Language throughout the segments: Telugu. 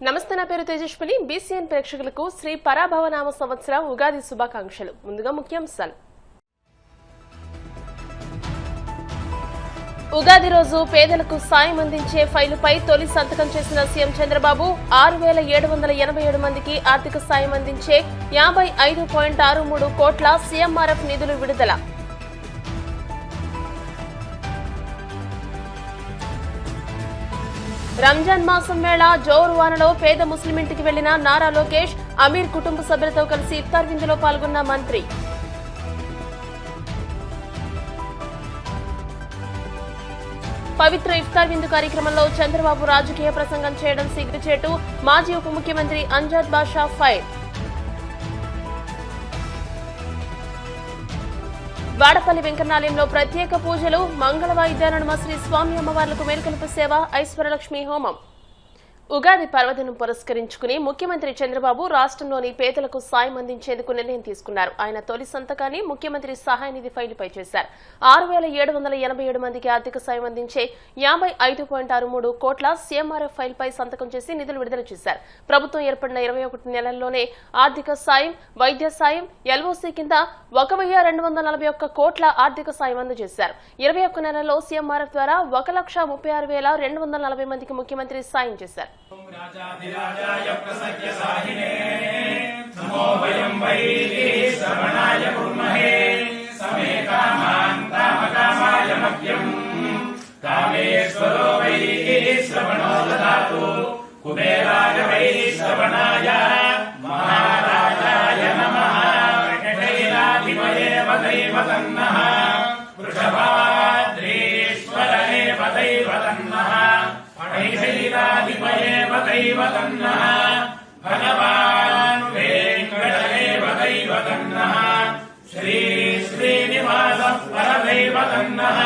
నమస్తే, నా పేరు తేజస్విని. బీసీఎన్ ప్రేక్షకులకు శ్రీ పరాభవనామ సంవత్సర ఉగాది శుభాకాంక్షలు. ముందుగా ముఖ్యాంశాలు. ఉగాది రోజు పేదలకు సాయం అందించే ఫైలుపై తొలి సంతకం చేసిన సీఎం చంద్రబాబు 6,787 మందికి ఆర్థిక సాయం అందించే 55.63 కోట్ల సీఎంఆర్ఎఫ్ నిధులు విడుదల. రంజాన్ మాసం వేళ జోరువానలో పేద ముస్లిం ఇంటికి వెళ్లిన నారా లోకేష్, అమీర్ కుటుంబ సభ్యులతో కలిసి ఇఫ్తార్ విందులో పాల్గొన్న మంత్రి. పవిత్ర ఇఫ్తార్ విందు కార్యక్రమంలో చంద్రబాబు రాజకీయ ప్రసంగం చేయడం సిగ్గుచేటు, మాజీ ఉప ముఖ్యమంత్రి అంజద్ బాషా ఫైర్. వాడపల్లి వెంకన్నాలయంలో ప్రత్యేక పూజలు, మంగళ వాయిద్యాల నడుమ శ్రీ స్వామి అమ్మవార్లకు మేలుకొలుపు సేవ, ఐశ్వర్యలక్ష్మి హోమం. ఉగాది పర్వదినం పురస్కరించుకుని ముఖ్యమంత్రి చంద్రబాబు రాష్ట్రంలోని పేదలకు సాయం అందించేందుకు నిర్ణయం తీసుకున్నారు. ఆయన తొలి సంతకాన్ని ముఖ్యమంత్రి సహాయ నిధి ఫైలుపై చేశారు. 6,787 మందికి ఆర్థిక సాయం అందించే 55.63 కోట్ల సీఎంఆర్ఎఫ్ ఫైల్పై సంతకం చేసి నిధులు విడుదల చేశారు. ప్రభుత్వం ఏర్పడిన 21 నెలల్లోనే ఆర్థిక సాయం, వైద్య సాయం, ఎల్ఓసీ కింద 1,241 కోట్ల ఆర్థిక సాయం అందజేశారు. 21 నెలల్లో సీఎంఆర్ఎఫ్ ద్వారా 1,36,240 మందికి ముఖ్యమంత్రి సాయం చేశారు. రాజాధిరాజాయ ప్రసజ్య సాహినే నమో వయం వై శ్రవణాయ కుర్మహే సమే కామాన్ కామకామాయ మహ్యం కామేశ్వరో వై శ్రవణో దదాతు కుబేరాయ వై శ్రవణాయ మహారాజాయ నమః కైలాధిపయే వదైవ తన్నః వృషభాద్రీశ్వరనే వదైవ తన్నః ఐశైలాధిపయేవ దైవ తన్నః భగవాన్ వెంకటేవ దైవ తన్నః శ్రీ శ్రీనివాసః పరదైవ తన్నః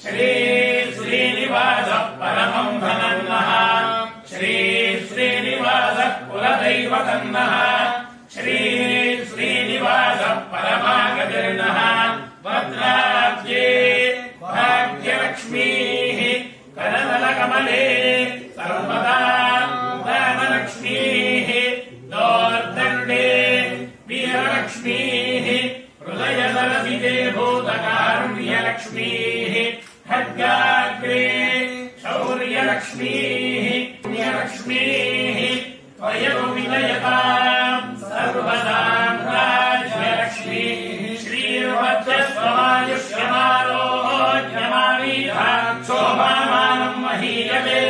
శ్రీ శ్రీనివాసః పరమం ధనన్నః శ్రీ శ్రీనివాసః కులదైవ తన్నః శ్రీ శ్రీనివాసః పరమాగతిర్నః భద్రాబ్జే భాగ్యలక్ష్మీః కమలే సర్వదా ధనలక్ష్మీః దోర్దండే వీరలక్ష్మీః హృదయ సరసిజే భూతకారుణ్యలక్ష్మీః ఖడ్గాగ్రే శౌర్యలక్ష్మీః పుణ్యలక్ష్మీః త్వయో విజయతాం సర్వదా రాజ్యలక్ష్మీః శ్రీర్వజ్రస్వమాయుష్యమారోగ్యమారీధ శోభామానం మహీయతే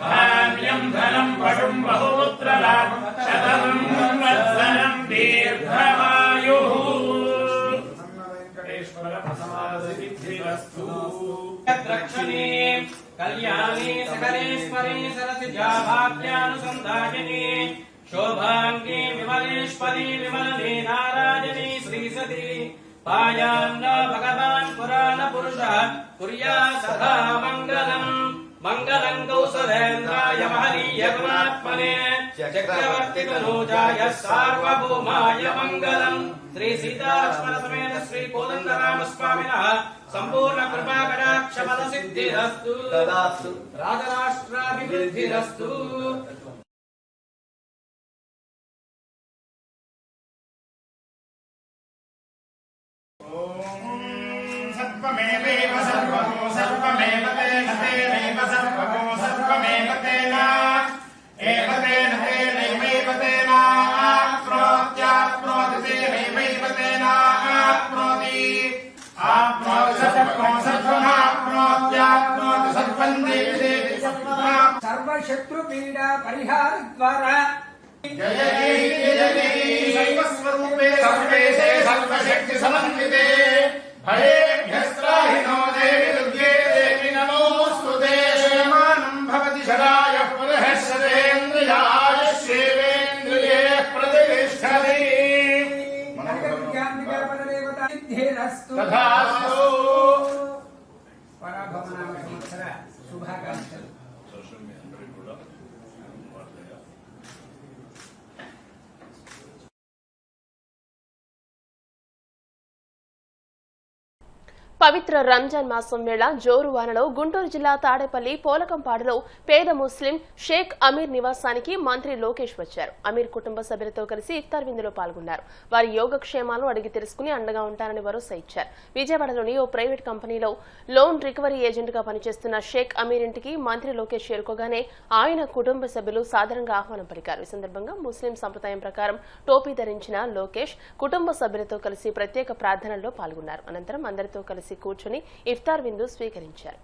ధాన్యం ధనం పశుం బహుపుత్రలాభం శతరం వత్సరం దీర్ఘమాయుః. వెంకటేశ్వర ప్రసమాసిద్ధిరస్తు. రక్షణే కళ్యాణే సకలేశ్వరే సరసిజా భాగ్యానుసంధాయనే శోభాంగే విమలేశ్వరి విమలనే నారాయణే శ్రీసతి పాయాన్న భగవాన్ పురాణ పురుష కుర్యా సదా మంగళం మంగళం కౌసలేంద్రాయ మహనీయ గుణాత్మనే చక్రవర్తి తనూజాయ సార్వభౌమాయ మంగళం. శ్రీ సీతాలక్ష్మణ సమేత శ్రీ కోదండరామ స్వామినః సంపూర్ణ కృపా కటాక్ష ఫల సిద్ధిరస్తు. రాజరాష్ట్రాభివృద్ధిరస్తు. సర్వమేవ సర్వమో సర్వమేవ తేన తేనైవ సర్వమో సర్వమేవ తేన ఏవ తేన తేనైవ తేన ఆప్నోత్యాప్నోతి తేనైవ తేన ఆప్నోతి ఆప్నోతి సర్వమో సర్వమాప్నోత్యాప్నోతి సర్వం దేవి దేవి సర్వశత్రు పీడ పరిహార ద్వారా జయ జయ జయ సర్వస్వరూపే సర్వేశే సర్వశక్తి సమన్వితే భయేభ్యస్త్రాహినో దేవి దుర్గే దేవి నమోస్తుతే. శయమానం భవతి శరాయః పునః శతేంద్రియాయుష్యేవేంద్రియే ప్రతిష్టతి. తథాస్తు. పరాభవనామ సంవత్సర శుభాకాంక్షలు. పవిత్ర రంజాన్ మాసం వేళ జోరు వానలో గుంటూరు జిల్లా తాడేపల్లి పోలకంపాడులో పేద ముస్లిం షేక్ అమీర్ నివాసానికి మంత్రి లోకేష్ వచ్చారు. అమీర్ కుటుంబ సభ్యులతో కలిసి ఇఫ్తార్ విందులో పాల్గొన్నారు. వారి యోగక్షేమాలను అడిగి తెలుసుకుని అండగా ఉంటారని భరోసా ఇచ్చారు. విజయవాడలోని ఓ ప్రైవేట్ కంపెనీలో లోన్ రికవరీ ఏజెంట్ గా పనిచేస్తున్న షేక్ అమీర్ ఇంటికి మంత్రి లోకేష్ చేరుకోగానే ఆయన కుటుంబ సభ్యులు సాధారణంగా ఆహ్వానం పలికారు. ఈ సందర్భంగా ముస్లిం సంప్రదాయం ప్రకారం టోపీ ధరించిన లోకేష్ కుటుంబ సభ్యులతో కలిసి ప్రత్యేక ప్రార్థనల్లో పాల్గొన్నారు. అనంతరం అందరితో కలిసి కూర్చొని ఇఫ్తార్ విందు స్వీకరించారు.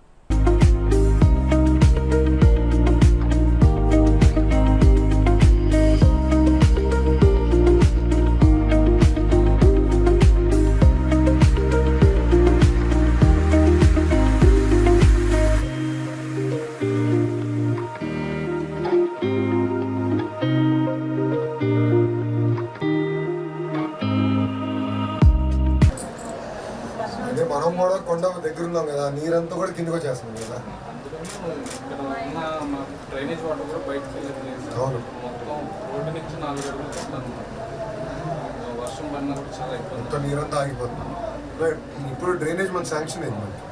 మనం కూడా కొండ దగ్గర ఉన్నాం కదా, నీరంతా కూడా కిందకి వచ్చేస్తుంది కదా. డ్రైనేజ్ వాటర్ కూడా బయటకు అవును, మొత్తం రోడ్డు నుంచి 4 అడుగులు కొట్టాను. వర్షం పడినా కూడా చాలా ఇబ్బంది, మొత్తం నీరంతా ఆగిపోతుంది. ఇప్పుడు డ్రైనేజ్ మన శాంక్షన్ అయింది, మనకి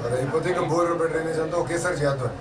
అది అయిపోతే ఇంకా బోర్ డ్రైనేజ్ అంతా ఒకేసారి చేద్దాం.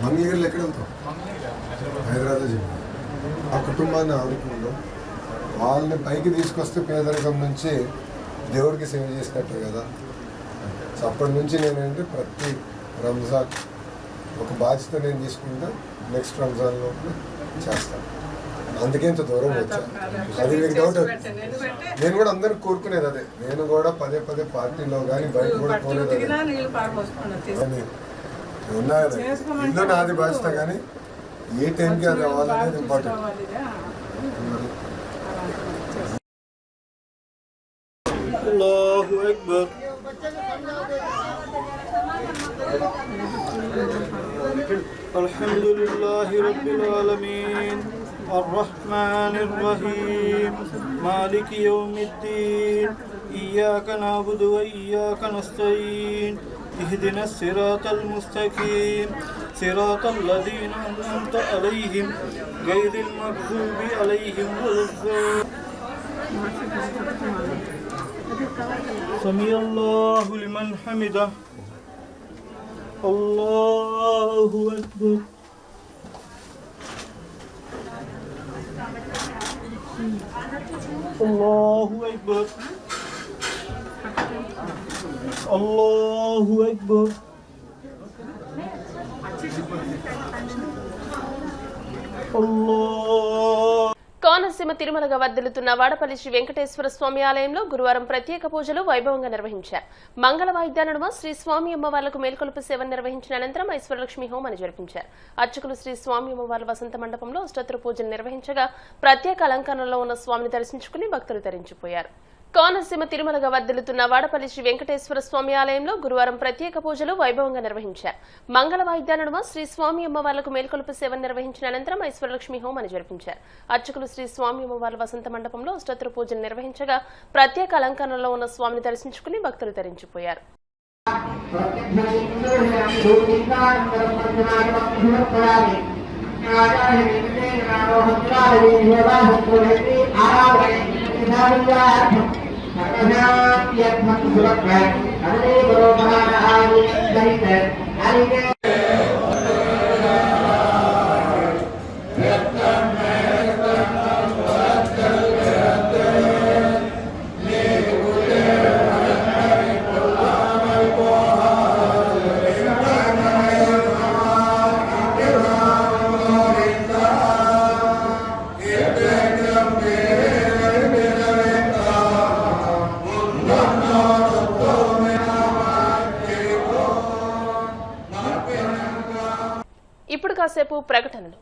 మంగళగిరిలో ఎక్కడ వెళ్తాం? హైదరాబాద్ చెప్పి ఆ కుటుంబాన్ని ఆదుకుందో వాళ్ళని పైకి తీసుకొస్తే పేదరికం నుంచి దేవుడికి సేవ చేసినట్టే కదా. సో అప్పటి నుంచి నేనంటే ప్రతి రంజాన్ ఒక బాధ్యత నేను తీసుకుంటా, నెక్స్ట్ రంజాన్ లోపల చేస్తాను. అందుకే ఇంత దూరం వచ్చాను. అది మీకు డౌట్. నేను కూడా అందరికి కోరుకునేది అదే. నేను కూడా పదే పార్టీలో కానీ బయట కూడా కోరేది ఉన్నాయి. ఇల్లు నాది బాధ్యత, కానీ ఏ టైంకి అది అవ్వాలనేది ఇంపార్టెంట్. అల్లాహు అక్బర్. అల్హమ్దులిల్లాహి రబ్బిల్ ఆలమీన్ అర్రహ్మానిర్ రహీమ్ మాలికి యౌమిద్దీన్ ఇయ్యాక నఅబుదు వ ఇయ్యాక నస్తഈన్ اهدنا الصراط المستقيم صراط الذين أنعمت عليهم غير المغضوب عليهم ولا الضالين. سمع الله لمن حمده. الله أكبر. الله أكبر. Allahu Akbar. Allah. Konaseema తిరుమలగా వర్ధిల్లుతున్న Vadapalli Shri Venkateswara స్వామి ఆలయంలో గురువారం ప్రత్యేక పూజలు వైభవంగా నిర్వహించారు. మంగళ వాయిద్యాల నడుమ శ్రీ స్వామి అమ్మవార్లకు మేల్కొలుపు సేవను నిర్వహించిన అనంతరం ఐశ్వర్యలక్ష్మి హోమాన్ని జరిపించారు. అర్చకులు శ్రీ స్వామి అమ్మవార్ల వసంత మండపంలో అష్టోత్తర పూజలు నిర్వహించగా ప్రత్యేక అలంకరణలో ఉన్న స్వామిని దర్శించుకుని భక్తులు తరించిపోయారు. కోనసీమ తిరుమలగా వర్ధిల్లుతున్న వాడపల్లి శ్రీ వెంకటేశ్వర స్వామి ఆలయంలో గురువారం ప్రత్యేక పూజలు వైభవంగా నిర్వహించారు. మంగళ వాయిద్యాల నడుమ శ్రీ స్వామి అమ్మవార్లకు మేల్కొలుపు సేవను నిర్వహించిన అనంతరం ఐశ్వర్యలక్ష్మి హోమాన్ని జరిపించారు. అర్చకులు శ్రీ స్వామి అమ్మవార్ల వసంత మండపంలో అష్టోత్తర పూజలు నిర్వహించగా ప్రత్యేక అలంకరణలో ఉన్న స్వామిని దర్శించుకుని భక్తులు తరించిపోయారు. Sarvasya ఇప్పుడు కాసేపు ప్రకటనలు.